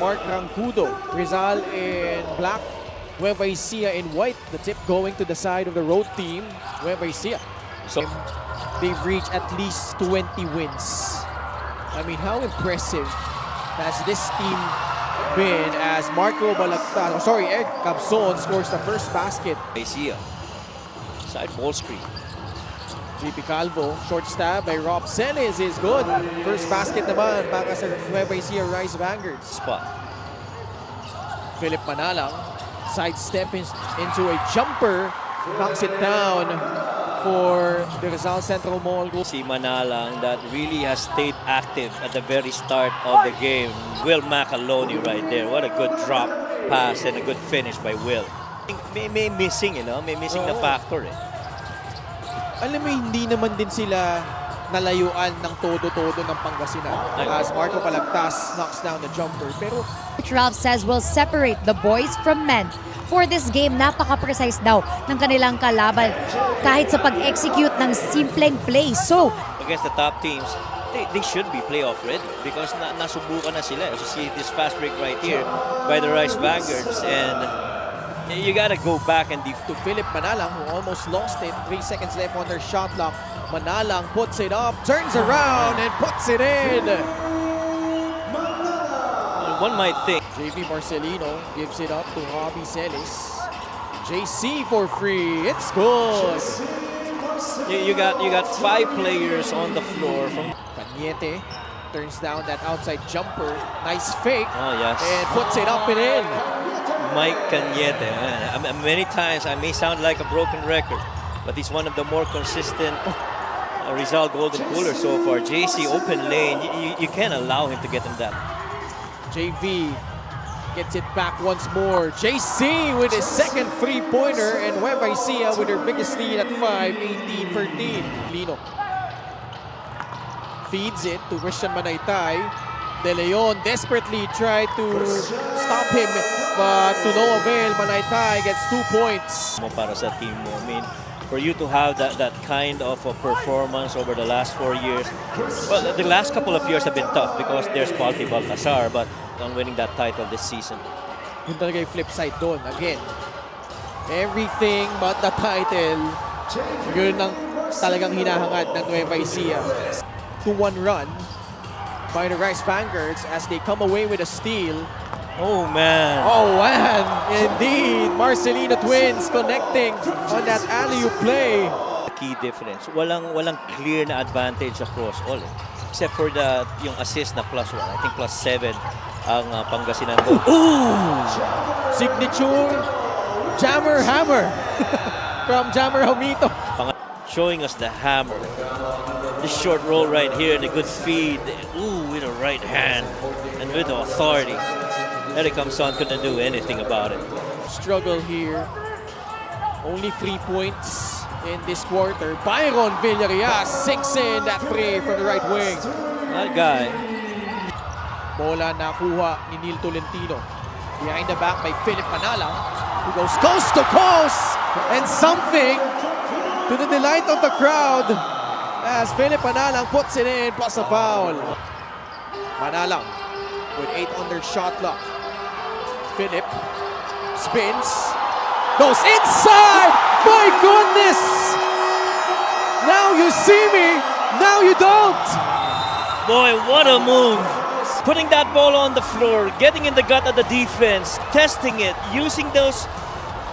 Mark Rancudo, Rizal in black, Nueva Ecija in white. The tip going to the side of the road team, Nueva Ecija. So they've reached at least 20 wins. I mean, how impressive has this team been as Marco Balagtas, Eric Cabzon scores the first basket. Ecija, side ball screen. JP Calvo, short stab by Rob Celis is good. First basket naman para sa Nueva Ecija Rise Vanguards. Spot. Philip Manalang, sidestep into a jumper, knocks it down for the Rizal Central Mall. Si Manalang that really has stayed active at the very start of the game. Will Macaloni right there. What a good drop pass and a good finish by Will. May missing, may missing na factor eh. Alam mo, hindi naman din sila nalayuan ng todo-todo ng Pangasinan. As Marco Balagtas knocks down the jumper. Pero Coach Ralph says will separate the boys from men. For this game, napaka-precise daw ng kanilang kalaban kahit sa pag-execute ng simpleng play. So, against the top teams, they should be playoff ready because nasubukan na sila. As you see this fast break right here by the Rice Vanguards, and you gotta go back and to Philip Manalang, who almost lost it. 3 seconds left on their shot clock. Manalang puts it up, turns around, and puts it in. One might think JV Marcelino gives it up to Robbie Celis. JC for free. It's good. you got 5 players on the floor from Cañete turns down that outside jumper. Nice fake. Oh yes. And puts it up and in. Mike Cañete. Many times I may sound like a broken record, but he's one of the more consistent Rizal golden coolers so far. JC open lane, you can't allow him to get in that. JV gets it back once more. JC with his second three-pointer, and Nueva Ecija with their biggest lead at 5, 18-13. Lino feeds it to Christian Manaytay. De Leon desperately tried to stop him, but to no avail. Manaytay gets 2 points. Para sa team mo, I mean, for you to have that kind of a performance over the last 4 years, well, the last couple of years have been tough because there's Palti Baltasar, but on winning that title this season. Yun talaga yung flip side doon. Again, everything but the title, yun ang talagang hinahangad ng Nueva Ecija. 2-1 run by the Rice Vanguards as they come away with a steal. Oh man! Oh man! Indeed, Marcelino twins connecting on that alley-oop play. Key difference. Walang clear na advantage across all. Except for yung assist na +1. I think +7 ang Pangasinan goal. Ooh! Signature Jammer Hammer from Jammer Hamito. Showing us the hammer. The short roll right here and a good feed. Ooh, with a right hand and with the authority. Eric Cabzon couldn't do anything about it. Struggle here. Only 3 points in this quarter. Byron Villarreal sinks in that free from the right wing. That guy. Bola nakuha ni Neil Tolentino. Behind the back by Philip Manalang, who goes coast to coast, and something to the delight of the crowd as Philip Manalang puts it in plus a foul. Manalang with 8 on their shot clock. Philip spins, goes inside. My goodness! Now you see me, now you don't. Boy, what a move. Putting that ball on the floor, getting in the gut of the defense, testing it, using those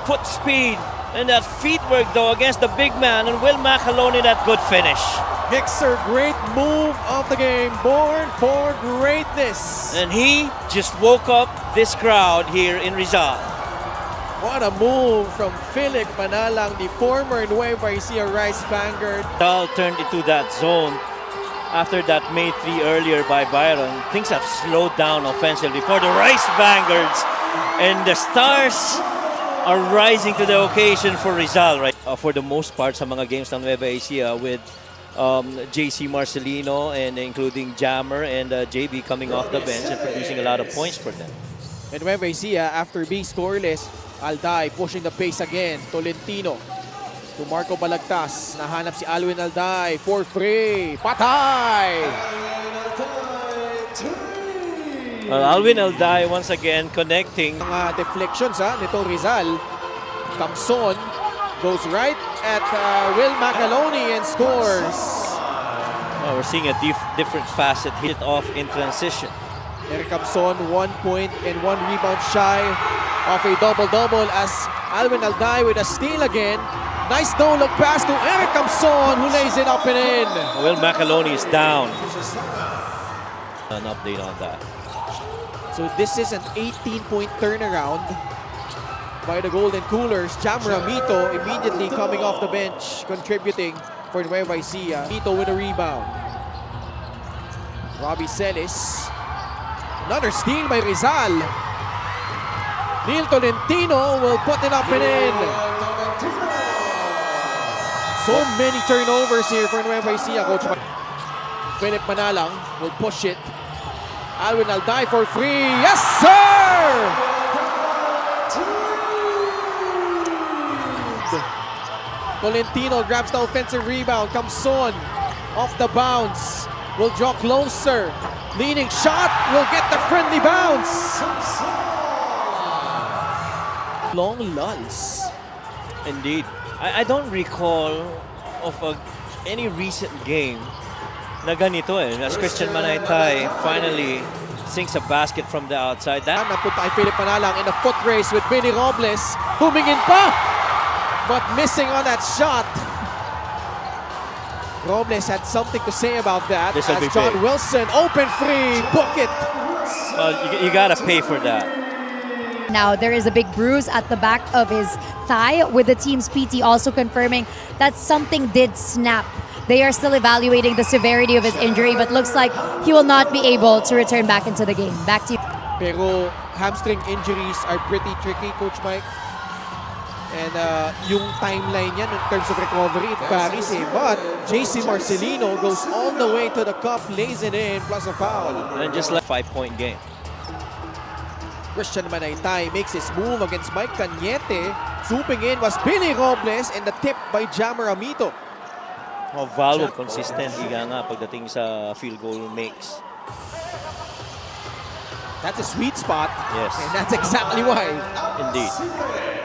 foot speed and that footwork though against the big man, and Will Macaloni that good finish. Hickser, great move of the game, born for greatness. And he just woke up this crowd here in Rizal. What a move from Philip Manalang, the former Nueva Ecija Rice Vanguard. Rizal turned into that zone after that made 3 earlier by Byron. Things have slowed down offensively for the Rice Vanguards, and the stars are rising to the occasion for Rizal, right? For the most part, sa mga games ng Nueva Ecija with JC Marcelino and including Jammer and JB coming off the bench and producing a lot of points for them. And Nueva Ecija, after being scoreless, Alday pushing the pace again. Tolentino to Marco Balagtas. Nahanap si Alwin Alday for free. Patay! Alvin Alday once again connecting. Mga deflections nito Rizal. Camson goes right at Will Macaloni and scores. We're seeing a different facet hit off in transition. Eric Camson, 1 point and 1 rebound shy of a double-double as Alvin Alday with a steal again. Nice no-look pass to Eric Camson who lays it up and in. Will Macaloni is down. An update on that. So this is an 18-point turnaround by the Golden Coolers. Jam Ramito immediately coming off the bench, contributing for Nueva Ecija. Mito with a rebound. Robbie Celis. Another steal by Rizal. Neil Tolentino will put it up and in. So many turnovers here for Nueva Ecija, Coach. Philip Manalang will push it. Alvin Alday for free. Yes, sir! Tolentino grabs the offensive rebound. Camson off the bounce. Will draw closer. Leaning shot will get the friendly bounce. Long lulls. Indeed. I don't recall of any recent game na ganito as Christian Manaytay finally sinks a basket from the outside. That Napunta ay Philip Manalang in a foot race with Billy Robles. Humingin pa! But missing on that shot. Robles had something to say about that This as will be John big. Wilson, open free, book it. you gotta pay for that. Now, there is a big bruise at the back of his thigh, with the team's PT also confirming that something did snap. They are still evaluating the severity of his injury, but looks like he will not be able to return back into the game. Back to you. Pero hamstring injuries are pretty tricky, Coach Mike. And yung timeline niya in terms of recovery, it varies But JC Marcelino goes all the way to the cup, lays it in, plus a foul. And just like 5-point game. Christian Manaytay makes his move against Mike Cañete. Swooping in was Billy Robles and the tip by Jam Ramito. Valve consistent nga pagdating sa field goal makes. That's a sweet spot. Yes. And that's exactly why. Indeed.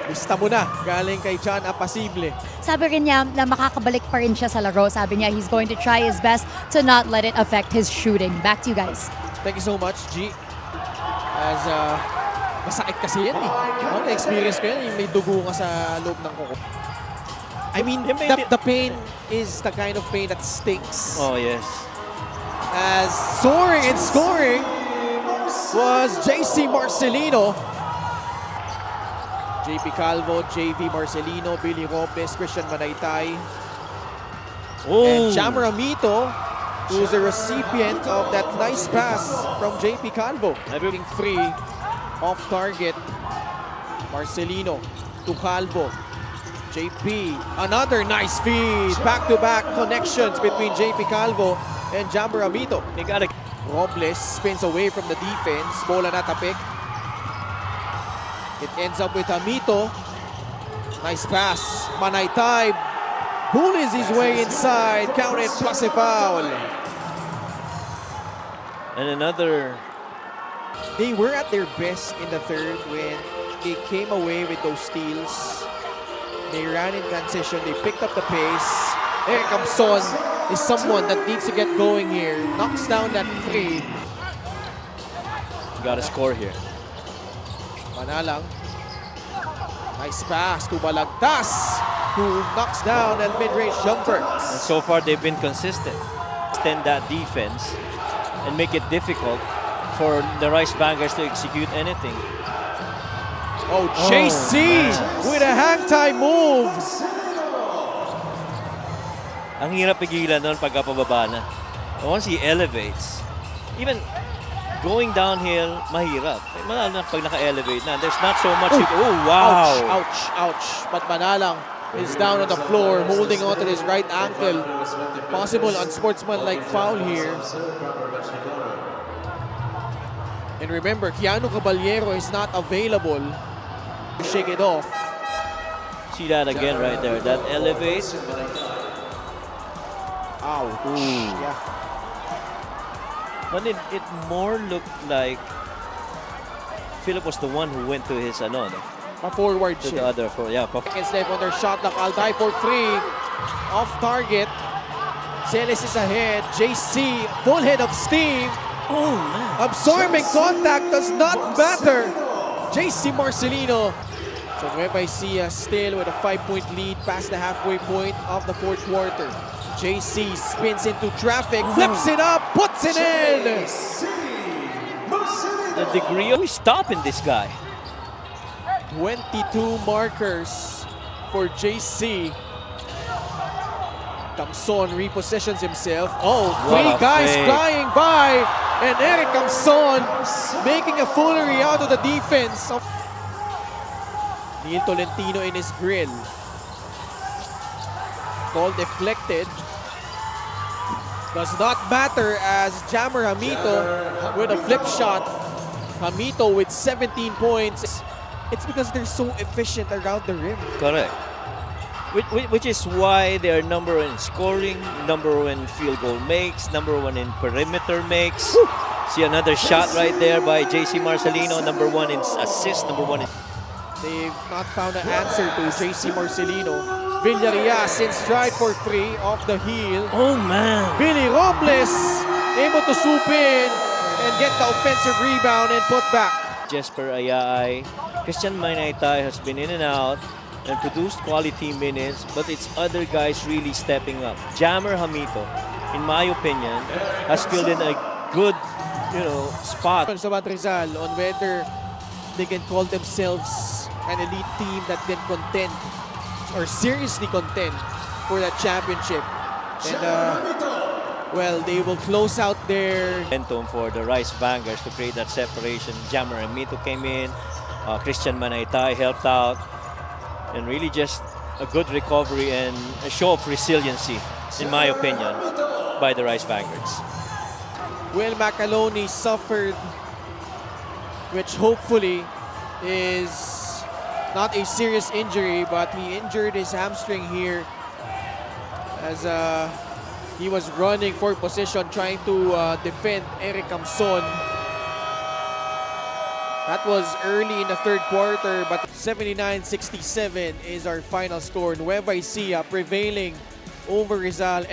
Lista mo na, galing kay John Apasible. Sabi rin niya na makakabalik pa rin siya sa laro. Sabi niya he's going to try his best to not let it affect his shooting. Back to you guys. Thank you so much, G. As masakit kasi yan Na-experience ko yan, yung may dugo ka sa loob ng kuko. I mean, the pain is the kind of pain that stinks. Oh, yes. As soaring and scoring was JC Marcelino. JP Calvo, JV Marcelino, Billy Robles, Christian Manaytay, and Jam Ramito, who's a recipient of that nice pass from JP Calvo. Everything free, off target. Marcelino to Calvo. JP, another nice feed. Back-to-back connections between JP Calvo and Jam Ramito. They gotta. Robles spins away from the defense. Bola natapik. It ends up with Amito. Nice pass. Manaytay bullies his way inside. Counted plus a foul. And another. They were at their best in the third when they came away with those steals. They ran in transition. They picked up the pace. Eric Camson is someone that needs to get going here. Knocks down that three. Gotta score here. Manalang. Nice pass to Balagtas, who knocks down a mid-range jumper. And so far, they've been consistent. Extend that defense and make it difficult for the Rice Vanguards to execute anything. Oh, JC with a hang time move. Ang hirap pigilan doon pagka pababa na. Once he elevates, even going downhill, mahirap. Lalo na pag naka-elevate na, there's not so much. Oh, wow! Ouch, ouch. But Manalang is down on the floor, holding onto his right ankle. Possible unsportsmanlike foul here. And remember, Keanu Caballero is not available. Shake it off. See that again right there. That elevate. Ouch. Yeah. But it more looked like Philip was the one who went to his Pa-forward to the siya. other for Seconds left on their shot clock. Alday for 3. Off target. Celis is ahead. JC, full head of steam. Oh man. Absorbing contact does not matter. JC Marcelino. So Nueva Ecija still with a 5-point lead past the halfway point of the fourth quarter. JC spins into traffic, flips it up, puts it in. The degree of stopping this guy. 22 markers for JC. Camson repositions himself. Oh, What three a guys fake. flying by. And Eric Camson making a foolery out of the defense. Neil Tolentino in his grill. Ball deflected. Does not matter as Jammer Hamito with a flip shot. Hamito with 17 points. It's because they're so efficient around the rim. Correct. Which is why they are number one in scoring, number one in field goal makes, number one in perimeter makes. See another shot right there by JC Marcelino, number one in assists, number one in... They've not found an answer to JC Marcelino. Villarreal in stride for 3 off the heel. Oh man! Billy Robles able to swoop in and get the offensive rebound and put back. Jesper Ayay, Christian Manaytay has been in and out and produced quality minutes, but it's other guys really stepping up. Jammer Hamito, in my opinion, has filled in a good, spot. Sa Rizal on whether they can call themselves an elite team that can contend or seriously contend for that championship. And well, they will close out their Momentum for the Rice Vanguards to create that separation. Jammer Hamito came in, Christian Manaytay helped out, and really just a good recovery and a show of resiliency, in my opinion, by the Rice Vanguards. Will Macaloni suffered, which hopefully is not a serious injury, but he injured his hamstring here as he was running for position trying to defend Eric Camson. That was early in the third quarter, but 79-67 is our final score. Nueva Ecija prevailing over Rizal.